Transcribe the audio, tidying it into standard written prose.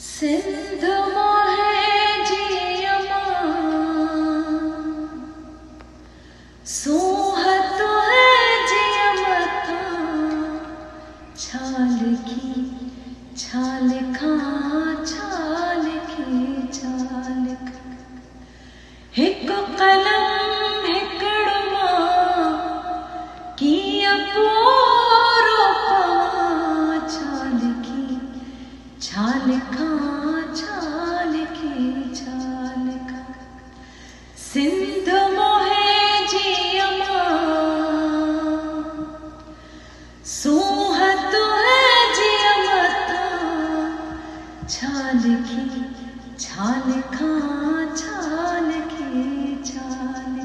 सिंध मोहे जियमा सोहत है जियमता छाल की छाल खा छाल की छाल हिक कलम हिकड़मा की अपोरो पवा छाल की छाल खा छाल की छाल खा सिंध मोहे जियमा सोहत है जियमता छाल की छाल खा छाल की छाल